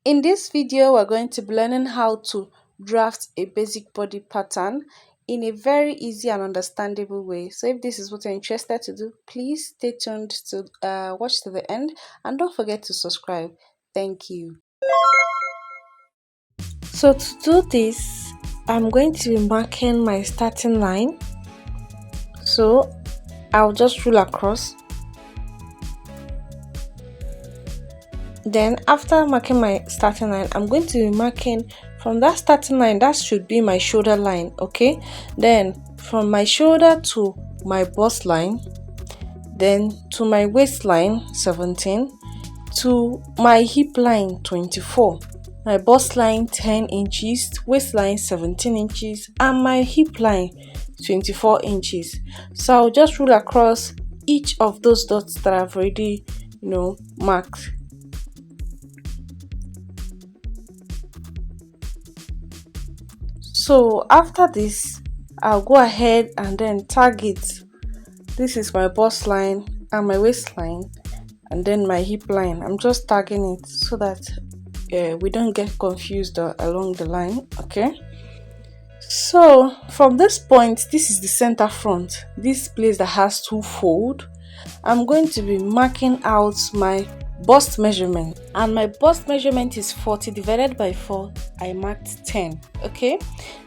In this video, we're going to be learning how to draft a basic body pattern in a very easy and understandable way. So if this is what you're interested to do, please stay tuned to watch to the end and don't forget to subscribe. Thank you. So to do this, I'm going to be marking my starting line. So I'll just rule across. Then after marking my starting line, I'm going to be marking from that starting line, that should be my shoulder line, okay? Then from my shoulder to my bust line, then to my waistline 17, to my hip line 24, my bust line 10 inches, waistline 17 inches, and my hip line 24 inches. So I'll just rule across each of those dots that I've already marked. So after this, I'll go ahead and then tag it. This is my bust line and my waistline, and then my hip line. I'm just tagging it so that we don't get confused along the line, okay? So from this point, this is the center front, this place that has two fold. I'm going to be marking out my bust measurement, and my bust measurement is 40 divided by 4. I marked 10. Okay,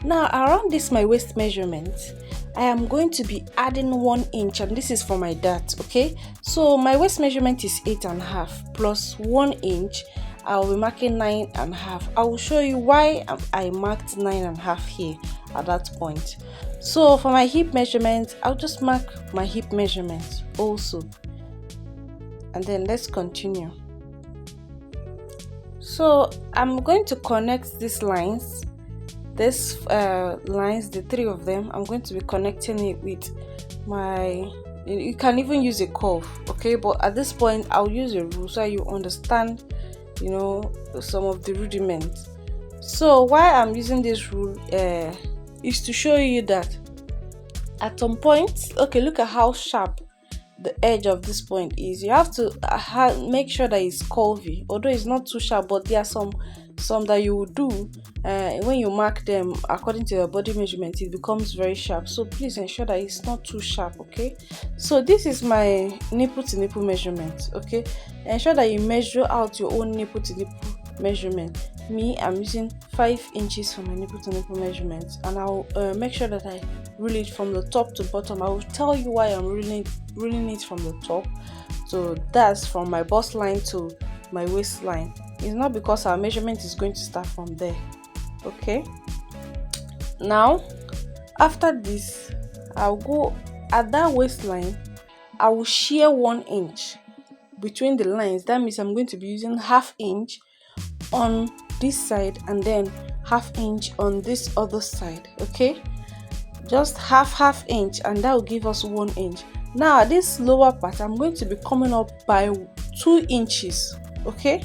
now around this my waist measurement, I am going to be adding 1 inch, and this is for my dart. Okay, so my waist measurement is 8.5 plus 1 inch. I'll be marking 9.5. I will show you why I marked 9.5 here at that point. So for my hip measurement, I'll just mark my hip measurement also, and then let's continue. So I'm going to connect these lines, the 3 of them. I'm going to be connecting it with my, you can even use a curve, okay, but at this point I'll use a rule so you understand some of the rudiments. So why I'm using this rule is to show you that at some point, okay, look at how sharp the edge of this point is. You have to make sure that it's curvy, although it's not too sharp, but there are some that you will do when you mark them according to your body measurement, it becomes very sharp. So please ensure that it's not too sharp, okay? So this is my nipple to nipple measurement, okay? Ensure that you measure out your own nipple to nipple measurement. Me, I'm using 5 inches for my nipple to nipple measurement, and I'll make sure that I rule it from the top to bottom. I will tell you why I'm ruling it from the top. So that's from my bust line to my waistline. It's not because our measurement is going to start from there, okay? Now after this, I'll go at that waistline. I will shear 1 inch between the lines. That means I'm going to be using ½ inch on this side and then ½ inch on this other side, okay? Just half inch, and that will give us 1 inch. Now at this lower part, I'm going to be coming up by 2 inches, okay?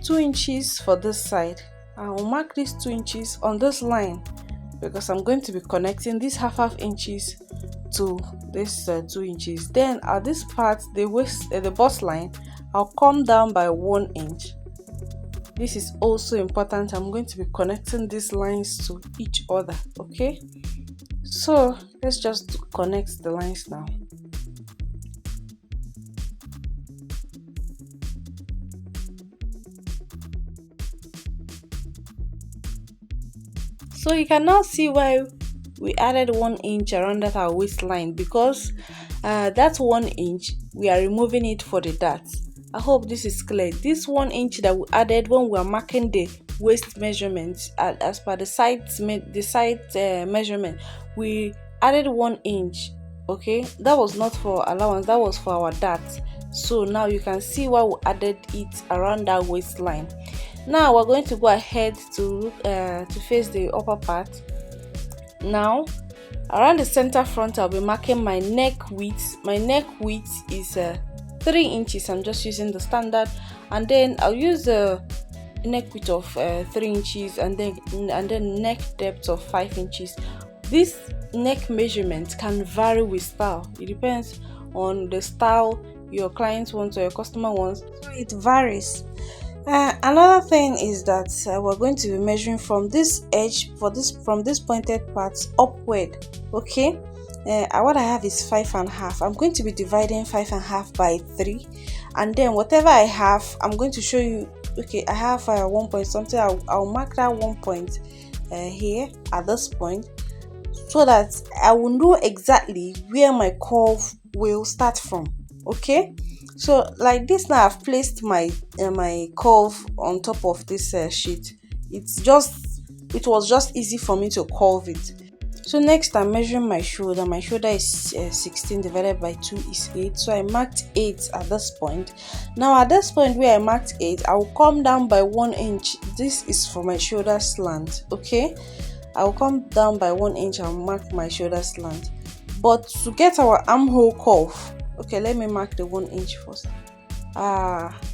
2 inches for this side. I will mark these 2 inches on this line because I'm going to be connecting these half inches to this 2 inches. Then at this part, the bust line, I'll come down by 1 inch. This is also important. I'm going to be connecting these lines to each other, okay? So let's just connect the lines now. So you can now see why we added 1 inch around that our waistline, because that 1 inch we are removing it for the dart. I hope this is clear. This 1 inch that we added when we are marking the waist measurement, as per the side measurement, we added 1 inch, okay? That was not for allowance, that was for our dart. So now you can see why we added it around that waistline. Now we're going to go ahead to face the upper part. Now around the center front, I'll be marking my neck width. My neck width is 3 inches. I'm just using the standard, and then I'll use the neck width of 3 inches, and then neck depth of 5 inches. This neck measurement can vary with style. It depends on the style your client wants or your customer wants, so it varies. Another thing is that we're going to be measuring from this edge for this from this pointed part upward. Okay, what I have is 5.5. I'm going to be dividing 5.5 by 3, and then whatever I have, I'm going to show you. Okay, I have 1 point something. I'll mark that 1 point here at this point, so that I will know exactly where my curve will start from. Okay, so like this now, I've placed my curve on top of this sheet. It was just easy for me to curve it. So next, I'm measuring my shoulder. My shoulder is 16 divided by 2 is 8. So I marked 8 at this point. Now at this point where I marked 8, I will come down by 1 inch. This is for my shoulder slant. Okay, I will come down by 1 inch and mark my shoulder slant. But to get our armhole curve, okay, let me mark the 1 inch first.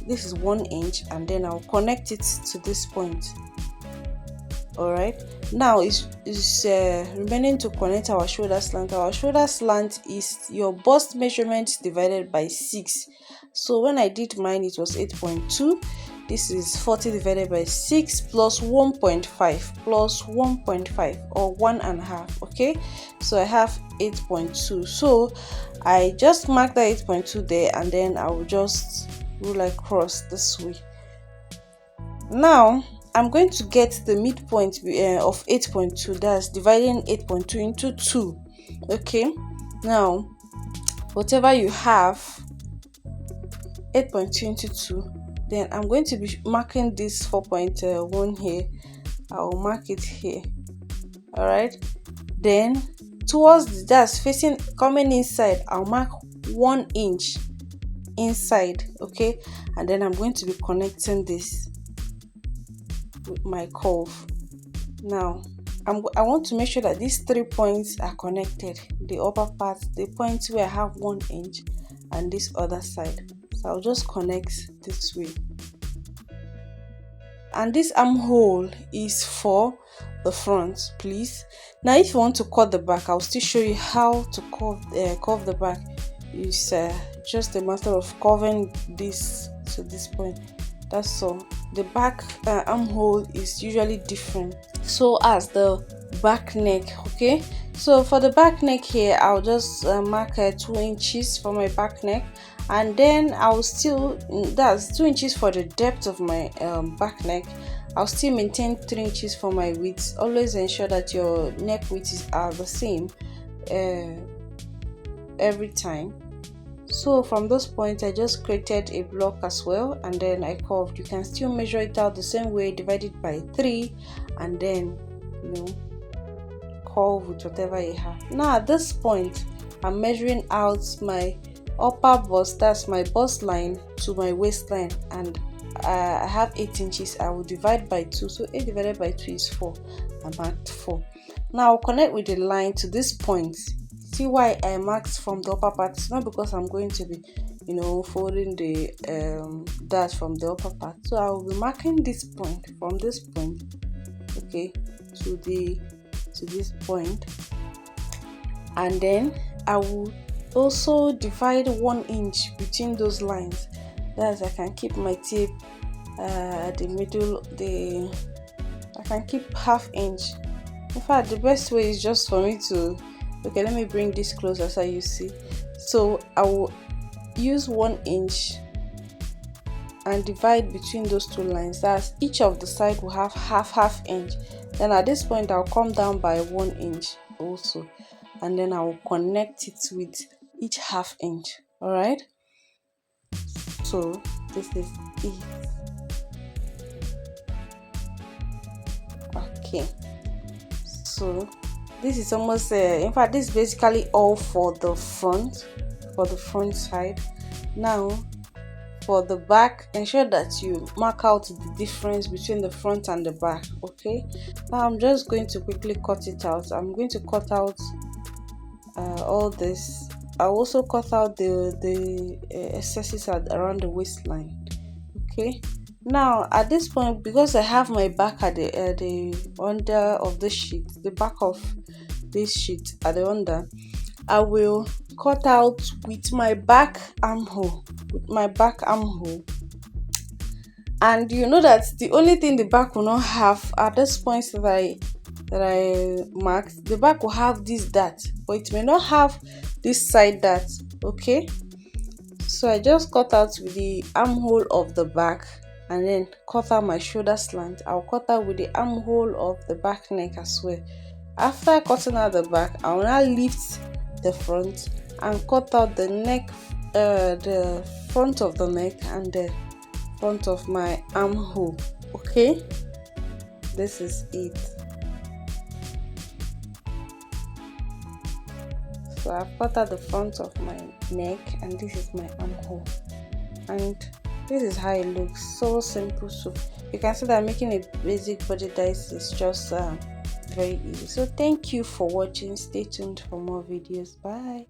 This is 1 inch, and then I'll connect it to this point. Alright, now it's remaining to connect our shoulder slant. Our shoulder slant is your bust measurement divided by 6. So when I did mine, it was 8.2. This is 40 divided by 6 plus 1.5 plus 1.5 or 1.5. Okay, so I have 8.2. So I just mark that 8.2 there, and then I will just rule across this way. Now I'm going to get the midpoint of 8.2. That's dividing 8.2 into 2. Okay, now whatever you have, 8.2 into 2, then I'm going to be marking this 4.1 here. I'll mark it here. All right, then towards that's facing coming inside, I'll mark 1 inch inside. Okay, and then I'm going to be connecting this with my curve. Now I want to make sure that these 3 points are connected, the upper part, the points where I have 1 inch, and this other side. So I'll just connect this way. And this armhole is for the front, please. Now if you want to cut the back, I'll still show you how to curve the back. It's just a matter of curving this to this point. That's all. The back armhole is usually different, so as the back neck. Okay, so for the back neck here, I'll just mark 2 inches for my back neck, and then I'll still, that's 2 inches for the depth of my back neck. I'll still maintain 3 inches for my width. Always ensure that your neck widths are the same every time. So from those points, I just created a block as well, and then I curved. You can still measure it out the same way, divide it by 3, and then curve with whatever you have. Now at this point, I'm measuring out my upper bust, that's my bust line, to my waistline, and I have 8 inches. I will divide by 2, so 8 divided by 2 is 4. I marked 4. Now I'll connect with the line to this point. See why I marked from the upper part? It's not because I'm going to be folding the dash from the upper part. So I will be marking this point, from this point, okay, to this point, and then I will also divide 1 inch between those lines. That's, I can keep my tape at the middle. I can keep ½ inch. In fact, the best way is just for me to, okay, let me bring this closer so you see. So I will use 1 inch and divide between those two lines. That's, each of the side will have half inch. Then at this point, I'll come down by 1 inch also, and then I will connect it with each ½ inch. All right, so this is it. Okay, so this is almost in fact, this is basically all for the front side. Now for the back, ensure that you mark out the difference between the front and the back. Okay, now I'm just going to quickly cut it out. I'm going to cut out all this. I'll also cut out the excesses around the waistline. Okay, now at this point, because I have my back at the under of the sheet, the back of this sheet at the under, I will cut out with my back armhole, And you know that the only thing the back will not have at this point that I marked, the back will have this dart, but it may not have this side dart. Okay, so I just cut out with the armhole of the back and then cut out my shoulder slant. I'll cut out with the armhole of the back neck as well. After cutting out the back, I will now lift the front and cut out the neck, the front of the neck and the front of my armhole. Okay, this is it. So I've cut out the front of my neck and this is my armhole, and this is how it looks. So simple. So you can see that making a basic body dice is just very easy. So thank you for watching. Stay tuned for more videos. Bye.